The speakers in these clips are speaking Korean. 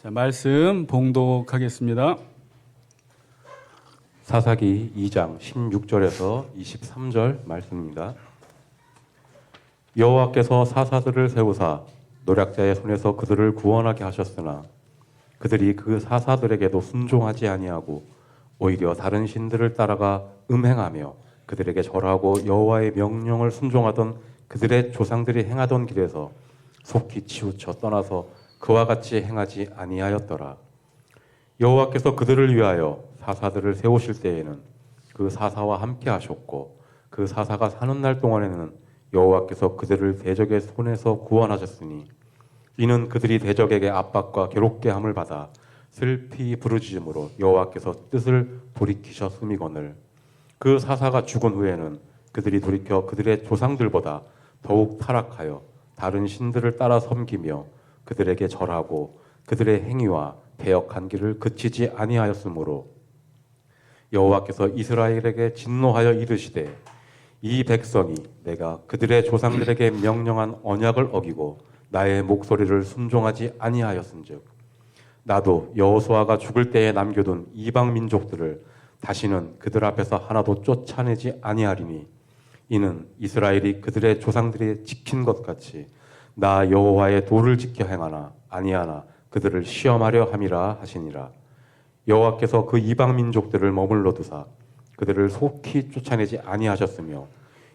자, 말씀 봉독하겠습니다. 사사기 2장 16절에서 23절 말씀입니다. 여호와께서 사사들을 세우사 노략자의 손에서 그들을 구원하게 하셨으나 그들이 그 사사들에게도 순종하지 아니하고 오히려 다른 신들을 따라가 음행하며 그들에게 절하고 여호와의 명령을 순종하던 그들의 조상들이 행하던 길에서 속히 치우쳐 떠나서 그와 같이 행하지 아니하였더라. 여호와께서 그들을 위하여 사사들을 세우실 때에는 그 사사와 함께 하셨고 그 사사가 사는 날 동안에는 여호와께서 그들을 대적의 손에서 구원하셨으니 이는 그들이 대적에게 압박과 괴롭게 함을 받아 슬피 부르짖음으로 여호와께서 뜻을 돌이키셨음이거늘 그 사사가 죽은 후에는 그들이 돌이켜 그들의 조상들보다 더욱 타락하여 다른 신들을 따라 섬기며 그들에게 절하고 그들의 행위와 배역한 길을 그치지 아니하였으므로 여호와께서 이스라엘에게 진노하여 이르시되 이 백성이 내가 그들의 조상들에게 명령한 언약을 어기고 나의 목소리를 순종하지 아니하였은즉 나도 여호수아가 죽을 때에 남겨둔 이방 민족들을 다시는 그들 앞에서 하나도 쫓아내지 아니하리니 이는 이스라엘이 그들의 조상들이 지킨 것 같이 나 여호와의 도를 지켜 행하나 아니하나 그들을 시험하려 함이라 하시니라. 여호와께서 그 이방 민족들을 머물러 두사 그들을 속히 쫓아내지 아니하셨으며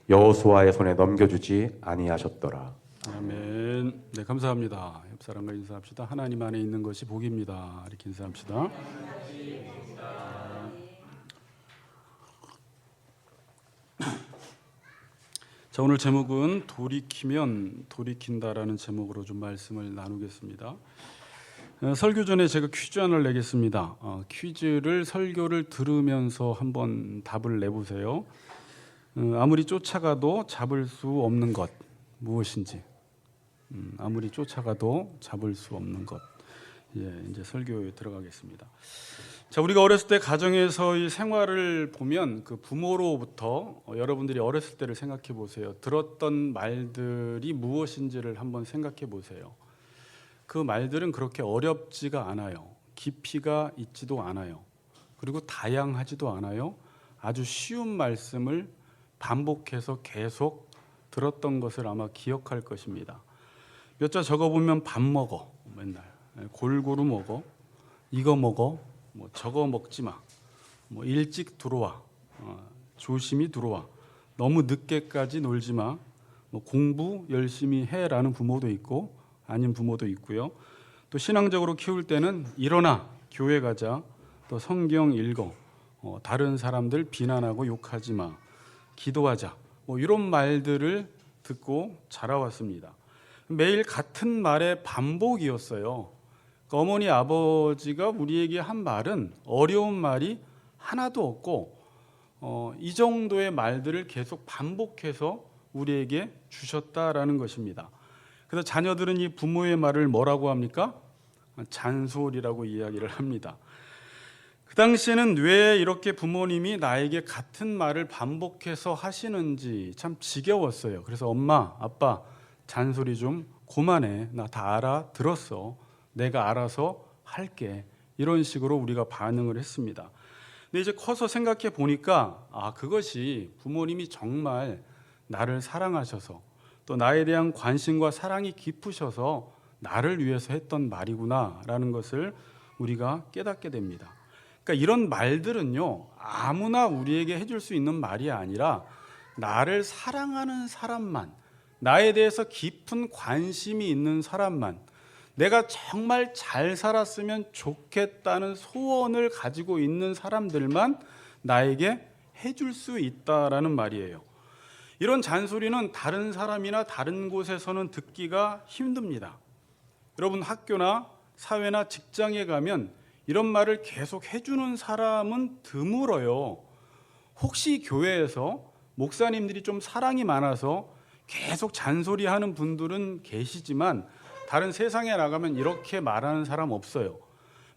여호수아의 손에 넘겨주지 아니하셨더라. 아멘. 네, 감사합니다. 옆 사람과 인사합시다. 하나님 안에 있는 것이 복입니다. 이렇게 인사합시다. 자, 오늘 제목은 돌이키면 돌이킨다라는 제목으로 좀 말씀을 나누겠습니다. 설교 전에 제가 퀴즈 하나를 내겠습니다. 퀴즈를 설교를 들으면서 한번 답을 내보세요. 아무리 쫓아가도 잡을 수 없는 것 무엇인지. 아무리 쫓아가도 잡을 수 없는 것. 이제 설교에 들어가겠습니다. 자, 우리가 어렸을 때 가정에서의 생활을 보면 그 부모로부터 여러분들이 어렸을 때를 생각해 보세요. 들었던 말들이 무엇인지를 한번 생각해 보세요. 그 말들은 그렇게 어렵지가 않아요. 깊이가 있지도 않아요. 그리고 다양하지도 않아요. 아주 쉬운 말씀을 반복해서 계속 들었던 것을 아마 기억할 것입니다. 몇 자 적어보면 밥 먹어, 맨날 골고루 먹어, 이거 먹어, 뭐 저거 먹지 마, 뭐 일찍 들어와, 조심히 들어와, 너무 늦게까지 놀지 마, 뭐 공부 열심히 해라는 부모도 있고 아닌 부모도 있고요. 또 신앙적으로 키울 때는 일어나 교회 가자, 또 성경 읽어, 다른 사람들 비난하고 욕하지 마, 기도하자, 뭐 이런 말들을 듣고 자라왔습니다. 매일 같은 말의 반복이었어요. 어머니 아버지가 우리에게 한 말은 어려운 말이 하나도 없고 이 정도의 말들을 계속 반복해서 우리에게 주셨다라는 것입니다. 그래서 자녀들은 이 부모의 말을 뭐라고 합니까? 잔소리라고 이야기를 합니다. 그 당시에는 왜 이렇게 부모님이 나에게 같은 말을 반복해서 하시는지 참 지겨웠어요. 그래서 엄마, 아빠 잔소리 좀 그만해. 나 다 알아들었어. 내가 알아서 할게. 이런 식으로 우리가 반응을 했습니다. 근데 이제 커서 생각해 보니까 그것이 부모님이 정말 나를 사랑하셔서 또 나에 대한 관심과 사랑이 깊으셔서 나를 위해서 했던 말이구나라는 것을 우리가 깨닫게 됩니다. 그러니까 이런 말들은요, 아무나 우리에게 해줄 수 있는 말이 아니라 나를 사랑하는 사람만, 나에 대해서 깊은 관심이 있는 사람만, 내가 정말 잘 살았으면 좋겠다는 소원을 가지고 있는 사람들만 나에게 해줄 수 있다라는 말이에요. 이런 잔소리는 다른 사람이나 다른 곳에서는 듣기가 힘듭니다. 여러분 학교나 사회나 직장에 가면 이런 말을 계속 해주는 사람은 드물어요. 혹시 교회에서 목사님들이 좀 사랑이 많아서 계속 잔소리하는 분들은 계시지만 다른 세상에 나가면 이렇게 말하는 사람 없어요.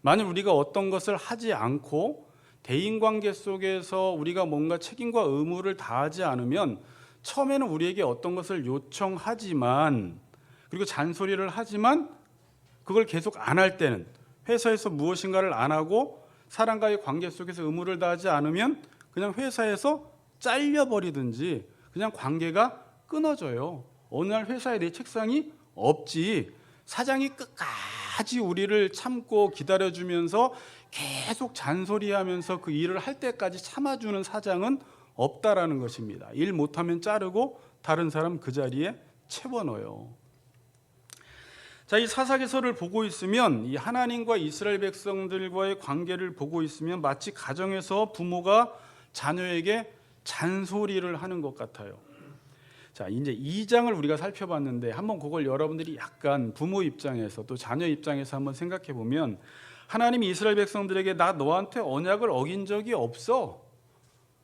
만약 우리가 어떤 것을 하지 않고 대인관계 속에서 우리가 뭔가 책임과 의무를 다하지 않으면 처음에는 우리에게 어떤 것을 요청하지만 그리고 잔소리를 하지만 그걸 계속 안 할 때는 회사에서 무엇인가를 안 하고 사람과의 관계 속에서 의무를 다하지 않으면 그냥 회사에서 잘려버리든지 그냥 관계가 끊어져요. 어느 날 회사에 내 책상이 없지. 사장이 끝까지 우리를 참고 기다려주면서 계속 잔소리하면서 그 일을 할 때까지 참아주는 사장은 없다라는 것입니다. 일 못하면 자르고 다른 사람 그 자리에 채워넣어요. 자, 이 사사기서를 보고 있으면 이 하나님과 이스라엘 백성들과의 관계를 보고 있으면 마치 가정에서 부모가 자녀에게 잔소리를 하는 것 같아요. 자, 이제 2장을 우리가 살펴봤는데 한번 그걸 여러분들이 약간 부모 입장에서 또 자녀 입장에서 한번 생각해 보면 하나님이 이스라엘 백성들에게 나 너한테 언약을 어긴 적이 없어.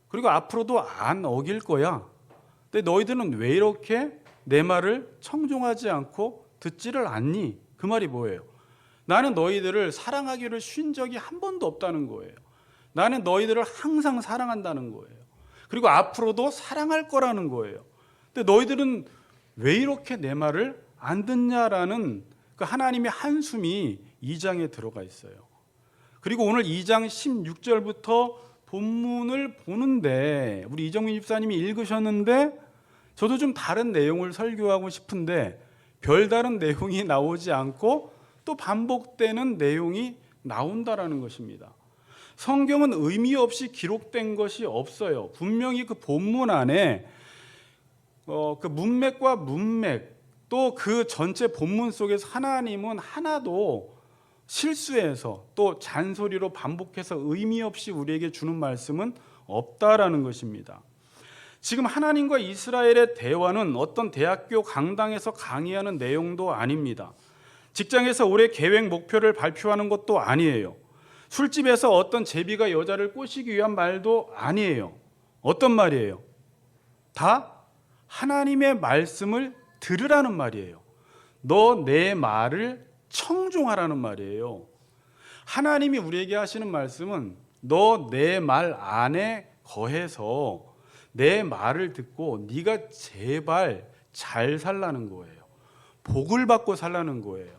그리고 앞으로도 안 어길 거야. 근데 너희들은 왜 이렇게 내 말을 청종하지 않고 듣지를 않니? 그 말이 뭐예요? 나는 너희들을 사랑하기를 쉰 적이 한 번도 없다는 거예요. 나는 너희들을 항상 사랑한다는 거예요. 그리고 앞으로도 사랑할 거라는 거예요. 근데 너희들은 왜 이렇게 내 말을 안 듣냐라는 그 하나님의 한숨이 2장에 들어가 있어요. 그리고 오늘 2장 16절부터 본문을 보는데 우리 이정민 집사님이 읽으셨는데 저도 좀 다른 내용을 설교하고 싶은데 별다른 내용이 나오지 않고 또 반복되는 내용이 나온다라는 것입니다. 성경은 의미 없이 기록된 것이 없어요. 분명히 그 본문 안에 그 문맥과 문맥 또 그 전체 본문 속에서 하나님은 하나도 실수해서 또 잔소리로 반복해서 의미 없이 우리에게 주는 말씀은 없다라는 것입니다. 지금 하나님과 이스라엘의 대화는 어떤 대학교 강당에서 강의하는 내용도 아닙니다. 직장에서 올해 계획 목표를 발표하는 것도 아니에요. 술집에서 어떤 제비가 여자를 꼬시기 위한 말도 아니에요. 어떤 말이에요? 다 하나님의 말씀을 들으라는 말이에요. 너 내 말을 청종하라는 말이에요. 하나님이 우리에게 하시는 말씀은 너 내 말 안에 거해서 내 말을 듣고 네가 제발 잘 살라는 거예요. 복을 받고 살라는 거예요.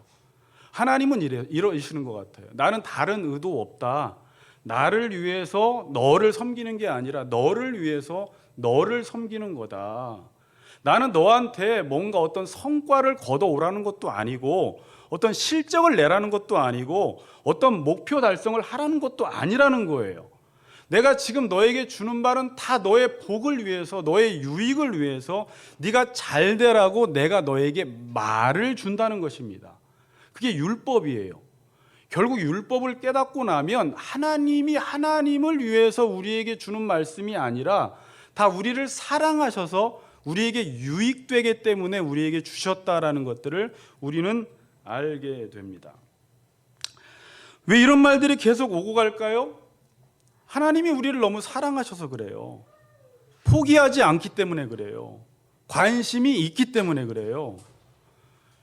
하나님은 이러시는 것 같아요. 나는 다른 의도 없다. 나를 위해서 너를 섬기는 게 아니라 너를 위해서 너를 섬기는 거다. 나는 너한테 뭔가 어떤 성과를 거둬오라는 것도 아니고 어떤 실적을 내라는 것도 아니고 어떤 목표 달성을 하라는 것도 아니라는 거예요. 내가 지금 너에게 주는 말은 다 너의 복을 위해서 너의 유익을 위해서 네가 잘 되라고 내가 너에게 말을 준다는 것입니다. 그게 율법이에요. 결국 율법을 깨닫고 나면 하나님이 하나님을 위해서 우리에게 주는 말씀이 아니라 다 우리를 사랑하셔서 우리에게 유익되기 때문에 우리에게 주셨다라는 것들을 우리는 알게 됩니다. 왜 이런 말들이 계속 오고 갈까요? 하나님이 우리를 너무 사랑하셔서 그래요. 포기하지 않기 때문에 그래요. 관심이 있기 때문에 그래요.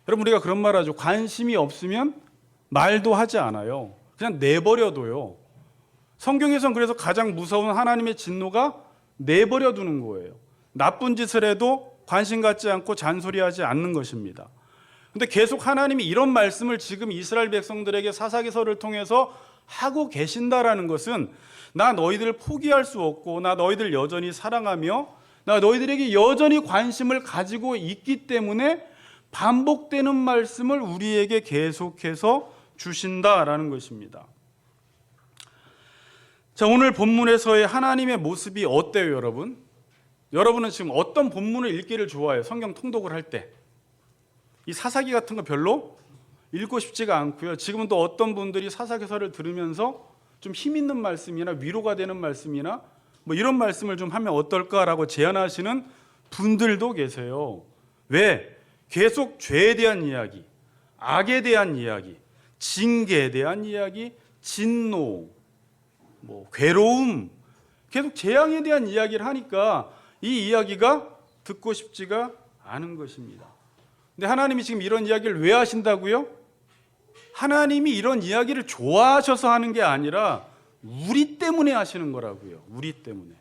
여러분 우리가 그런 말 하죠. 관심이 없으면 말도 하지 않아요. 그냥 내버려둬요. 성경에서는 그래서 가장 무서운 하나님의 진노가 내버려 두는 거예요. 나쁜 짓을 해도 관심 갖지 않고 잔소리하지 않는 것입니다. 근데 계속 하나님이 이런 말씀을 지금 이스라엘 백성들에게 사사기서를 통해서 하고 계신다라는 것은 나 너희들을 포기할 수 없고 나 너희들 여전히 사랑하며 나 너희들에게 여전히 관심을 가지고 있기 때문에 반복되는 말씀을 우리에게 계속해서 주신다라는 것입니다. 자, 오늘 본문에서의 하나님의 모습이 어때요, 여러분? 여러분은 지금 어떤 본문을 읽기를 좋아해요? 성경 통독을 할 때. 이 사사기 같은 거 별로 읽고 싶지가 않고요. 지금은 또 어떤 분들이 사사기서를 들으면서 좀 힘 있는 말씀이나 위로가 되는 말씀이나 뭐 이런 말씀을 좀 하면 어떨까라고 제안하시는 분들도 계세요. 왜? 계속 죄에 대한 이야기, 악에 대한 이야기, 징계에 대한 이야기, 진노, 뭐 괴로움, 계속 재앙에 대한 이야기를 하니까 이 이야기가 듣고 싶지가 않은 것입니다. 근데 하나님이 지금 이런 이야기를 왜 하신다고요? 하나님이 이런 이야기를 좋아하셔서 하는 게 아니라 우리 때문에 하시는 거라고요. 우리 때문에.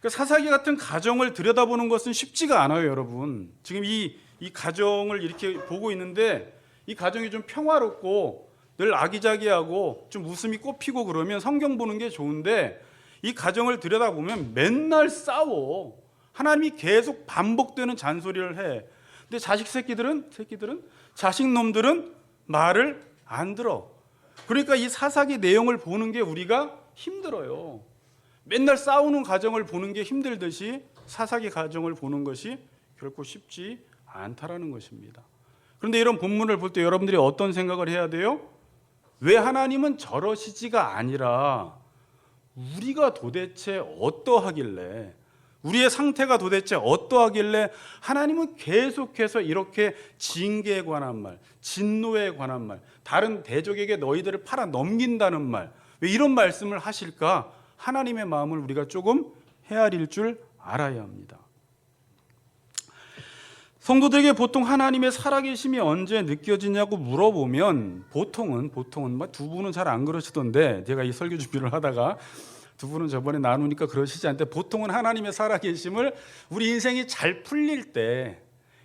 그러니까 사사기 같은 가정을 들여다보는 것은 쉽지가 않아요, 여러분. 지금 이 가정을 이렇게 보고 있는데 이 가정이 좀 평화롭고 늘 아기자기하고 좀 웃음이 꽃피고 그러면 성경 보는 게 좋은데 이 가정을 들여다보면 맨날 싸워. 하나님이 계속 반복되는 잔소리를 해. 근데 새끼들은 자식놈들은 말을 안 들어. 그러니까 이 사사기 내용을 보는 게 우리가 힘들어요. 맨날 싸우는 가정을 보는 게 힘들듯이 사사기 가정을 보는 것이 결코 쉽지 않다라는 것입니다. 그런데 이런 본문을 볼 때 여러분들이 어떤 생각을 해야 돼요? 왜 하나님은 저러시지가 아니라 우리가 도대체 어떠하길래, 우리의 상태가 도대체 어떠하길래 하나님은 계속해서 이렇게 징계에 관한 말, 진노에 관한 말, 다른 대적에게 너희들을 팔아 넘긴다는 말, 왜 이런 말씀을 하실까? 하나님의 마음을 우리가 조금 헤아릴 줄 알아야 합니다. 성도들에게 보통 하나님의 살아계심이 언제 느껴지냐고 물어보면 보통은 두 분은 잘 안 그러시던데, 제가 이 설교 준비를 하다가 두 분은 저번에 나누니까 그러시지 않는데, 보통은 하나님의 살아계심을 우리 인생이 잘 풀릴 때,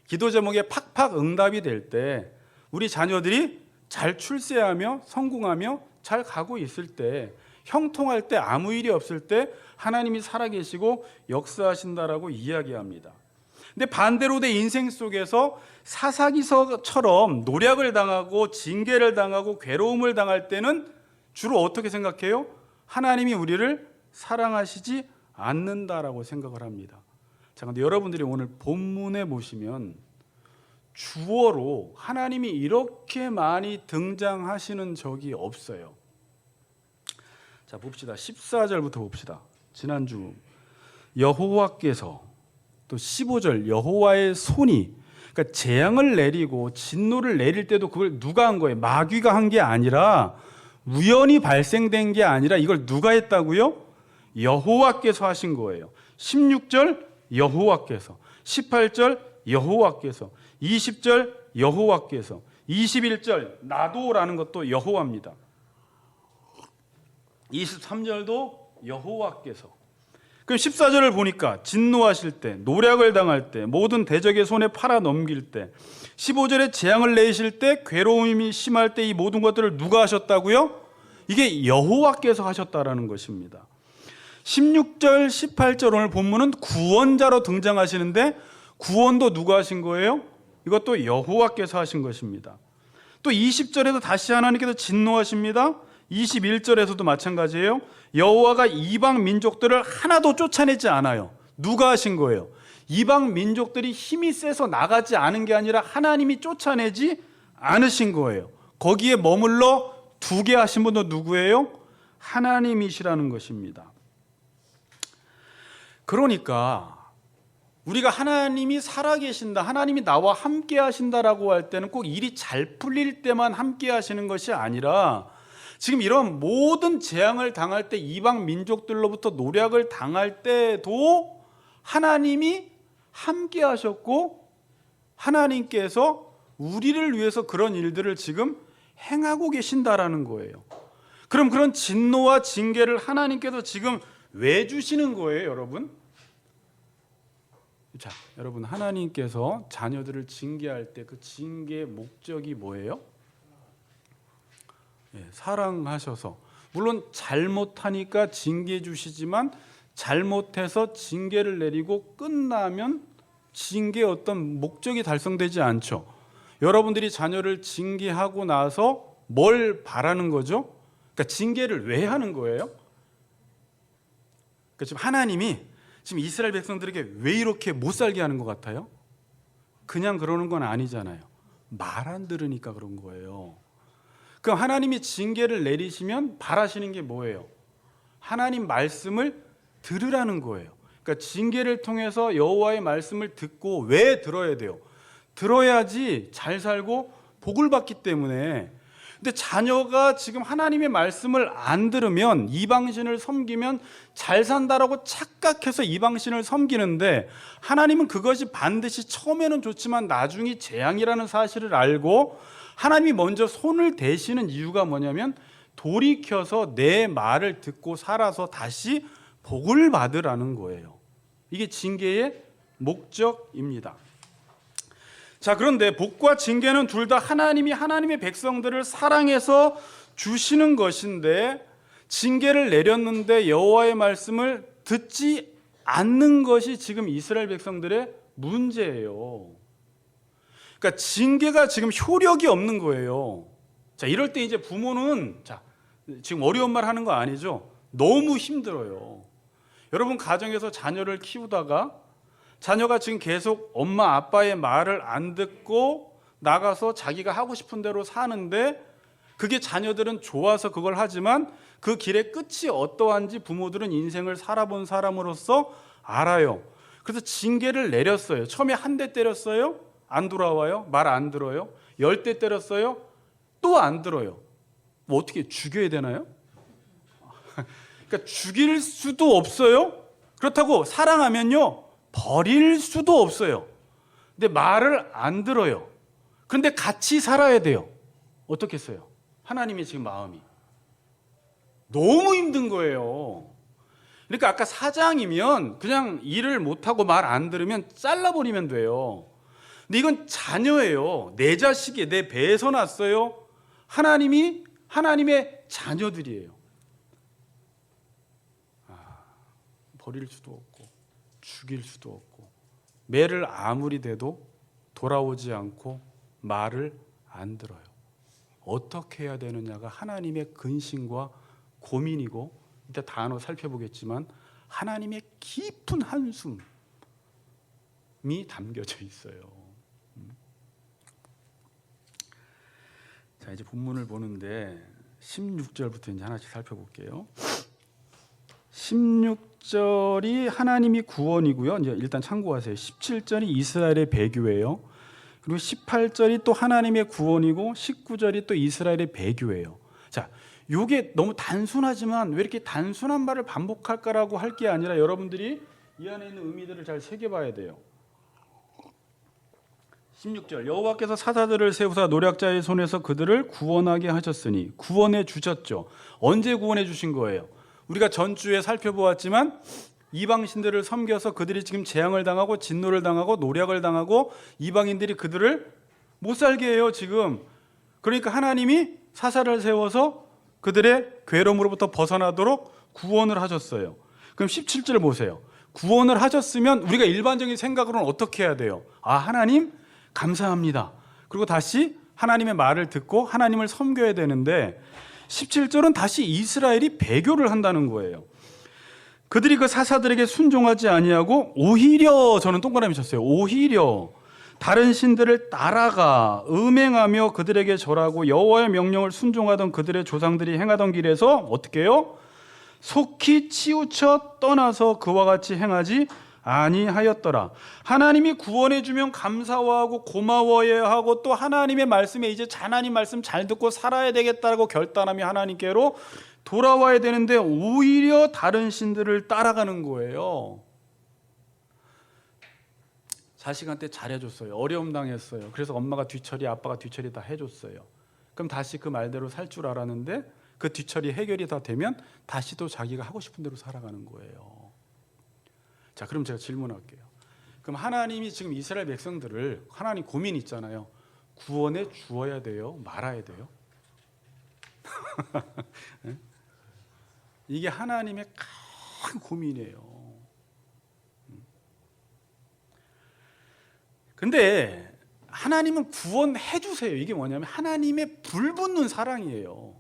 기도 제목에 팍팍 응답이 될 때, 우리 자녀들이 잘 출세하며 성공하며 잘 가고 있을 때, 형통할 때, 아무 일이 없을 때 하나님이 살아계시고 역사하신다라고 이야기합니다. 근데 반대로 내 인생 속에서 사사기서처럼 노략을 당하고 징계를 당하고 괴로움을 당할 때는 주로 어떻게 생각해요? 하나님이 우리를 사랑하시지 않는다라고 생각을 합니다. 자, 근데 여러분들이 오늘 본문에 보시면 주어로 하나님이 이렇게 많이 등장하시는 적이 없어요. 자, 봅시다. 14절부터 봅시다. 지난주 여호와께서, 또 15절 여호와의 손이, 그러니까 재앙을 내리고 진노를 내릴 때도 그걸 누가 한 거예요? 마귀가 한 게 아니라, 우연히 발생된 게 아니라 이걸 누가 했다고요? 여호와께서 하신 거예요. 16절 여호와께서, 18절 여호와께서, 20절 여호와께서, 21절 나도라는 것도 여호와입니다. 23절도 여호와께서. 그럼 14절을 보니까 진노하실 때, 노략을 당할 때, 모든 대적의 손에 팔아 넘길 때, 15절에 재앙을 내실 때, 괴로움이 심할 때 이 모든 것들을 누가 하셨다고요? 이게 여호와께서 하셨다라는 것입니다. 16절, 18절 오늘 본문은 구원자로 등장하시는데, 구원도 누가 하신 거예요? 이것도 여호와께서 하신 것입니다. 또 20절에도 다시 하나님께서 진노하십니다. 21절에서도 마찬가지예요. 여호와가 이방 민족들을 하나도 쫓아내지 않아요. 누가 하신 거예요? 이방 민족들이 힘이 세서 나가지 않은 게 아니라 하나님이 쫓아내지 않으신 거예요. 거기에 머물러 두게 하신 분도 누구예요? 하나님이시라는 것입니다. 그러니까 우리가 하나님이 살아계신다, 하나님이 나와 함께 하신다라고 할 때는 꼭 일이 잘 풀릴 때만 함께 하시는 것이 아니라, 지금 이런 모든 재앙을 당할 때, 이방 민족들로부터 노략을 당할 때도 하나님이 함께 하셨고, 하나님께서 우리를 위해서 그런 일들을 지금 행하고 계신다라는 거예요. 그럼 그런 진노와 징계를 하나님께서 지금 왜 주시는 거예요, 여러분? 자, 여러분, 하나님께서 자녀들을 징계할 때 그 징계의 목적이 뭐예요? 사랑하셔서, 물론 잘못하니까 징계 주시지만, 잘못해서 징계를 내리고 끝나면 징계의 어떤 목적이 달성되지 않죠. 여러분들이 자녀를 징계하고 나서 뭘 바라는 거죠? 그러니까 징계를 왜 하는 거예요? 그러니까 지금 하나님이 지금 이스라엘 백성들에게 왜 이렇게 못 살게 하는 것 같아요? 그냥 그러는 건 아니잖아요. 말 안 들으니까 그런 거예요. 그럼 하나님이 징계를 내리시면 바라시는 게 뭐예요? 하나님 말씀을 들으라는 거예요. 그러니까 징계를 통해서 여호와의 말씀을 듣고, 왜 들어야 돼요? 들어야지 잘 살고 복을 받기 때문에. 근데 자녀가 지금 하나님의 말씀을 안 들으면, 이방신을 섬기면 잘 산다라고 착각해서 이방신을 섬기는데, 하나님은 그것이 반드시 처음에는 좋지만 나중에 재앙이라는 사실을 알고 하나님이 먼저 손을 대시는 이유가 뭐냐면, 돌이켜서 내 말을 듣고 살아서 다시 복을 받으라는 거예요. 이게 징계의 목적입니다. 자, 그런데 복과 징계는 둘 다 하나님이 하나님의 백성들을 사랑해서 주시는 것인데 징계를 내렸는데 여호와의 말씀을 듣지 않는 것이 지금 이스라엘 백성들의 문제예요. 그러니까 징계가 지금 효력이 없는 거예요. 자, 이럴 때 이제 부모는 지금 어려운 말 하는 거 아니죠? 너무 힘들어요. 여러분 가정에서 자녀를 키우다가 자녀가 지금 계속 엄마 아빠의 말을 안 듣고 나가서 자기가 하고 싶은 대로 사는데 그게 자녀들은 좋아서 그걸 하지만 그 길의 끝이 어떠한지 부모들은 인생을 살아본 사람으로서 알아요. 그래서 징계를 내렸어요. 처음에 한 대 때렸어요. 안 돌아와요. 말 안 들어요. 10대 때렸어요. 또 안 들어요. 뭐 어떻게 죽여야 되나요? 그러니까 죽일 수도 없어요. 그렇다고 사랑하면요 버릴 수도 없어요. 근데 말을 안 들어요. 그런데 같이 살아야 돼요. 어떻겠어요? 하나님의 지금 마음이 너무 힘든 거예요. 그러니까 아까 사장이면 그냥 일을 못하고 말 안 들으면 잘라버리면 돼요. 근데 이건 자녀예요. 내 자식이 내 배에서 났어요. 하나님이 하나님의 자녀들이에요. 버릴 수도 없고 죽일 수도 없고 매를 아무리 대도 돌아오지 않고 말을 안 들어요. 어떻게 해야 되느냐가 하나님의 근심과 고민이고 이따 단어 살펴보겠지만 하나님의 깊은 한숨이 담겨져 있어요. 자, 이제 본문을 보는데 16절부터 이제 하나씩 살펴볼게요. 16절이 하나님이 구원이고요. 이제 일단 참고하세요. 17절이 이스라엘의 배교예요. 그리고 18절이 또 하나님의 구원이고 19절이 또 이스라엘의 배교예요. 자, 이게 너무 단순하지만 왜 이렇게 단순한 말을 반복할까라고 할 게 아니라 여러분들이 이 안에 있는 의미들을 잘 새겨봐야 돼요. 16절 여호와께서 사사들을 세우사 노략자의 손에서 그들을 구원하게 하셨으니 구원해 주셨죠. 언제 구원해 주신 거예요? 우리가 전주에 살펴보았지만 이방신들을 섬겨서 그들이 지금 재앙을 당하고 진노를 당하고 노략을 당하고 이방인들이 그들을 못 살게 해요 지금. 그러니까 하나님이 사사를 세워서 그들의 괴로움으로부터 벗어나도록 구원을 하셨어요. 그럼 17절 보세요. 구원을 하셨으면 우리가 일반적인 생각으로는 어떻게 해야 돼요? 하나님 감사합니다. 그리고 다시 하나님의 말을 듣고 하나님을 섬겨야 되는데 17절은 다시 이스라엘이 배교를 한다는 거예요. 그들이 그 사사들에게 순종하지 아니하고 오히려 저는 동그라미 쳤어요. 오히려 다른 신들을 따라가 음행하며 그들에게 절하고 여호와의 명령을 순종하던 그들의 조상들이 행하던 길에서 어떻게 해요? 속히 치우쳐 떠나서 그와 같이 행하지 아니하였더라. 하나님이 구원해 주면 감사하고 고마워해야 하고 또 하나님의 말씀에 이제 하나님 말씀 잘 듣고 살아야 되겠다고 결단하며 하나님께로 돌아와야 되는데 오히려 다른 신들을 따라가는 거예요. 자식한테 잘해줬어요. 어려움 당했어요. 그래서 엄마가 뒤처리 아빠가 뒤처리 다 해줬어요. 그럼 다시 그 말대로 살 줄 알았는데 그 뒤처리 해결이 다 되면 다시 또 자기가 하고 싶은 대로 살아가는 거예요. 자, 그럼 제가 질문할게요. 그럼 하나님이 지금 이스라엘 백성들을 하나님 고민 있잖아요. 구원해 주어야 돼요? 말아야 돼요? 이게 하나님의 큰 고민이에요. 근데 하나님은 구원해 주세요. 이게 뭐냐면 하나님의 불붙는 사랑이에요.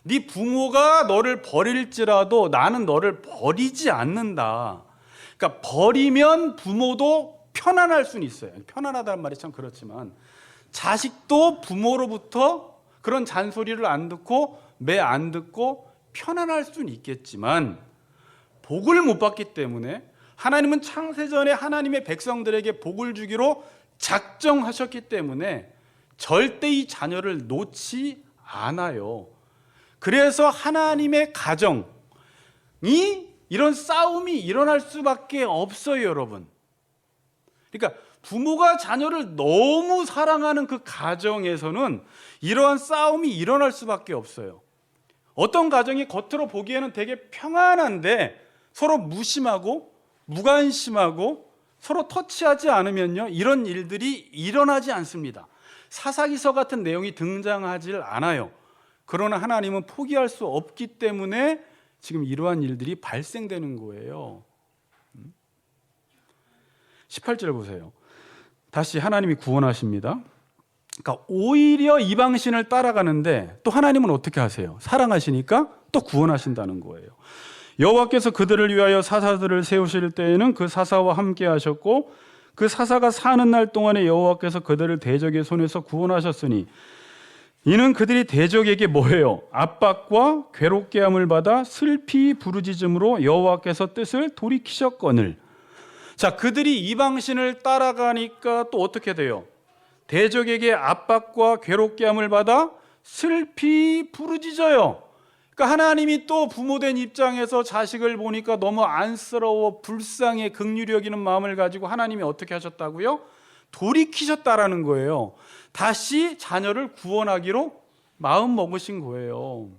네 부모가 너를 버릴지라도 나는 너를 버리지 않는다. 그러니까 버리면 부모도 편안할 수는 있어요. 편안하다는 말이 참 그렇지만 자식도 부모로부터 그런 잔소리를 안 듣고 매 안 듣고 편안할 수는 있겠지만 복을 못 받기 때문에 하나님은 창세전에 하나님의 백성들에게 복을 주기로 작정하셨기 때문에 절대 이 자녀를 놓지 않아요. 그래서 하나님의 가정이 이런 싸움이 일어날 수밖에 없어요, 여러분. 그러니까 부모가 자녀를 너무 사랑하는 그 가정에서는 이러한 싸움이 일어날 수밖에 없어요. 어떤 가정이 겉으로 보기에는 되게 평안한데 서로 무심하고 무관심하고 서로 터치하지 않으면요, 이런 일들이 일어나지 않습니다. 사사기서 같은 내용이 등장하지 않아요. 그러나 하나님은 포기할 수 없기 때문에 지금 이러한 일들이 발생되는 거예요. 18절 보세요. 다시 하나님이 구원하십니다. 그러니까 오히려 이방신을 따라가는데 또 하나님은 어떻게 하세요? 사랑하시니까 또 구원하신다는 거예요. 여호와께서 그들을 위하여 사사들을 세우실 때에는 그 사사와 함께 하셨고 그 사사가 사는 날 동안에 여호와께서 그들을 대적의 손에서 구원하셨으니 이는 그들이 대적에게 뭐예요? 압박과 괴롭게 함을 받아 슬피 부르짖음으로 여호와께서 뜻을 돌이키셨거늘. 자, 그들이 이방신을 따라가니까 또 어떻게 돼요? 대적에게 압박과 괴롭게 함을 받아 슬피 부르짖어요. 그러니까 하나님이 또 부모된 입장에서 자식을 보니까 너무 안쓰러워 불쌍해 긍휼히 여기는 마음을 가지고 하나님이 어떻게 하셨다고요? 돌이키셨다라는 거예요. 다시 자녀를 구원하기로 마음 먹으신 거예요.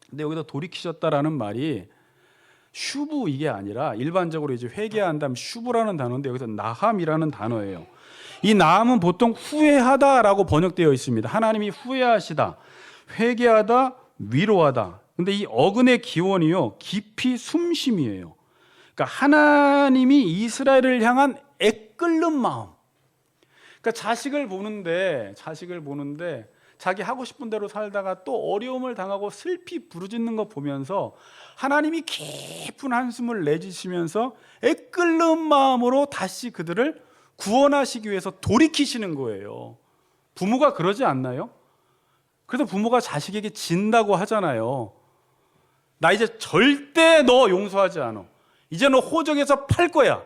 근데 여기서 돌이키셨다라는 말이 슈브 이게 아니라 일반적으로 이제 회개한다면 슈브라는 단어인데 여기서 나함이라는 단어예요. 이 나함은 보통 후회하다라고 번역되어 있습니다. 하나님이 후회하시다, 회개하다, 위로하다. 근데 이 어근의 기원이요, 깊이 숨심이에요. 그러니까 하나님이 이스라엘을 향한 애끓는 마음. 그러니까 자식을 보는데 자기 하고 싶은 대로 살다가 또 어려움을 당하고 슬피 부르짖는 거 보면서 하나님이 깊은 한숨을 내쉬시면서 애끓는 마음으로 다시 그들을 구원하시기 위해서 돌이키시는 거예요. 부모가 그러지 않나요? 그래서 부모가 자식에게 진다고 하잖아요. 나 이제 절대 너 용서하지 않아. 이제 너 호적에서 팔 거야.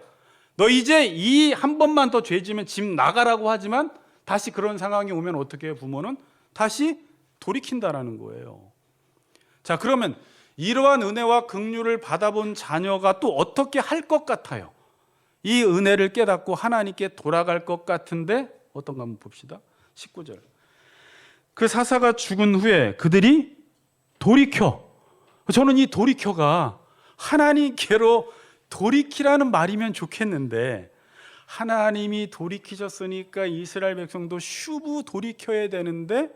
너 이제 이 한 번만 더 죄 지면 집 나가라고 하지만 다시 그런 상황이 오면 어떻게 해요? 부모는 다시 돌이킨다라는 거예요. 자, 그러면 이러한 은혜와 긍휼을 받아본 자녀가 또 어떻게 할 것 같아요? 이 은혜를 깨닫고 하나님께 돌아갈 것 같은데 어떤가 한번 봅시다. 19절. 그 사사가 죽은 후에 그들이 돌이켜. 저는 이 돌이켜가 하나님께로 돌이키라는 말이면 좋겠는데 하나님이 돌이키셨으니까 이스라엘 백성도 슈브 돌이켜야 되는데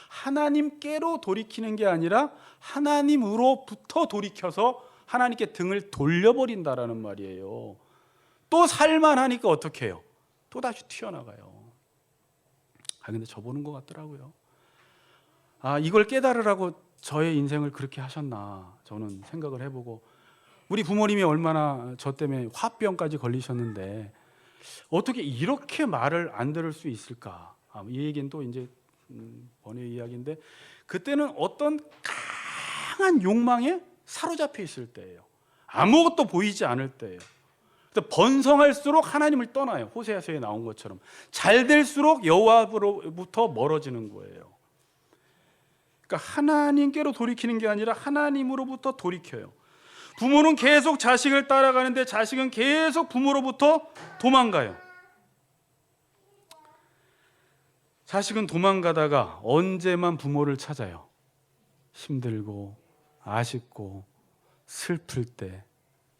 하나님께로 돌이키는 게 아니라 하나님으로부터 돌이켜서 하나님께 등을 돌려버린다라는 말이에요. 또 살만하니까 어떻게 해요? 또 다시 튀어나가요. 근데 저 보는 것 같더라고요. 이걸 깨달으라고 저의 인생을 그렇게 하셨나 저는 생각을 해보고, 우리 부모님이 얼마나 저 때문에 화병까지 걸리셨는데 어떻게 이렇게 말을 안 들을 수 있을까? 이 얘기는 또 이제 번외 이야기인데, 그때는 어떤 강한 욕망에 사로잡혀 있을 때예요. 아무것도 보이지 않을 때예요. 번성할수록 하나님을 떠나요. 호세아서에 나온 것처럼 잘 될수록 여호와로부터 멀어지는 거예요. 그러니까 하나님께로 돌이키는 게 아니라 하나님으로부터 돌이켜요. 부모는 계속 자식을 따라가는데 자식은 계속 부모로부터 도망가요. 자식은 도망가다가 언제만 부모를 찾아요? 힘들고 아쉽고 슬플 때,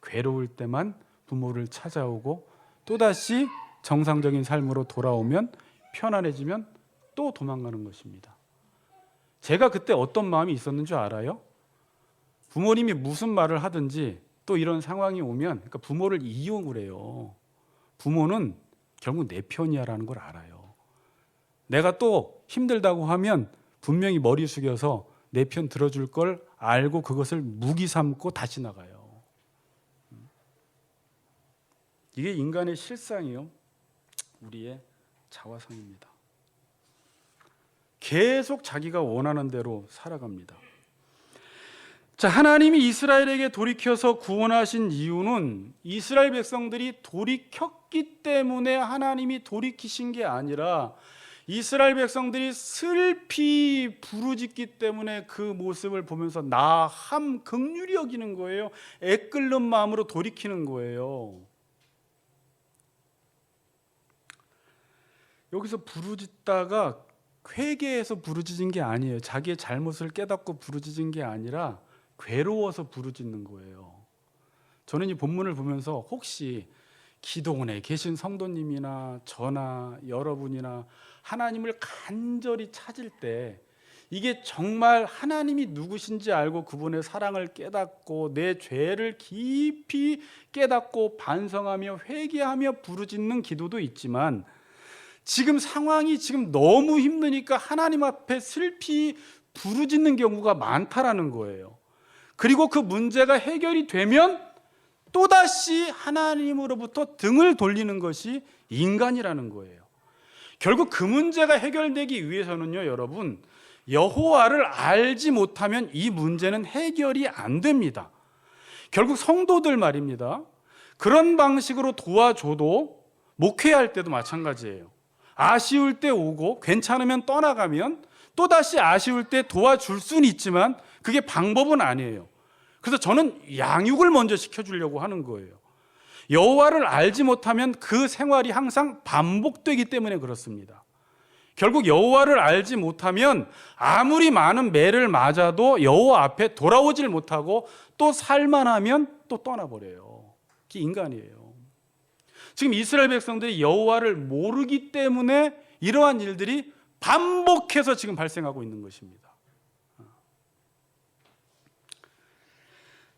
괴로울 때만 부모를 찾아오고 또다시 정상적인 삶으로 돌아오면 편안해지면 또 도망가는 것입니다. 제가 그때 어떤 마음이 있었는 줄 알아요? 부모님이 무슨 말을 하든지 또 이런 상황이 오면, 그러니까 부모를 이용을 해요. 부모는 결국 내 편이야라는 걸 알아요. 내가 또 힘들다고 하면 분명히 머리 숙여서 내 편 들어줄 걸 알고 그것을 무기 삼고 다시 나가요. 이게 인간의 실상이요, 우리의 자화상입니다. 계속 자기가 원하는 대로 살아갑니다. 자, 하나님이 이스라엘에게 돌이켜서 구원하신 이유는 이스라엘 백성들이 돌이켰기 때문에 하나님이 돌이키신 게 아니라 이스라엘 백성들이 슬피 부르짖기 때문에 그 모습을 보면서 나함, 긍휼히 여기는 거예요. 애끓는 마음으로 돌이키는 거예요. 여기서 부르짖다가 회개해서 부르짖은 게 아니에요. 자기의 잘못을 깨닫고 부르짖은 게 아니라 괴로워서 부르짖는 거예요. 저는 이 본문을 보면서 혹시 기도원에 계신 성도님이나 저나 여러분이나 하나님을 간절히 찾을 때 이게 정말 하나님이 누구신지 알고 그분의 사랑을 깨닫고 내 죄를 깊이 깨닫고 반성하며 회개하며 부르짖는 기도도 있지만, 지금 상황이 지금 너무 힘드니까 하나님 앞에 슬피 부르짖는 경우가 많다라는 거예요. 그리고 그 문제가 해결이 되면 또다시 하나님으로부터 등을 돌리는 것이 인간이라는 거예요. 결국 그 문제가 해결되기 위해서는요, 여러분, 여호와를 알지 못하면 이 문제는 해결이 안 됩니다. 결국 성도들 말입니다. 그런 방식으로 도와줘도, 목회할 때도 마찬가지예요. 아쉬울 때 오고 괜찮으면 떠나가면 또다시 아쉬울 때 도와줄 수는 있지만 그게 방법은 아니에요. 그래서 저는 양육을 먼저 시켜주려고 하는 거예요. 여호와를 알지 못하면 그 생활이 항상 반복되기 때문에 그렇습니다. 결국 여호와를 알지 못하면 아무리 많은 매를 맞아도 여호와 앞에 돌아오질 못하고 또 살만하면 또 떠나버려요. 그게 인간이에요. 지금 이스라엘 백성들이 여호와를 모르기 때문에 이러한 일들이 반복해서 지금 발생하고 있는 것입니다.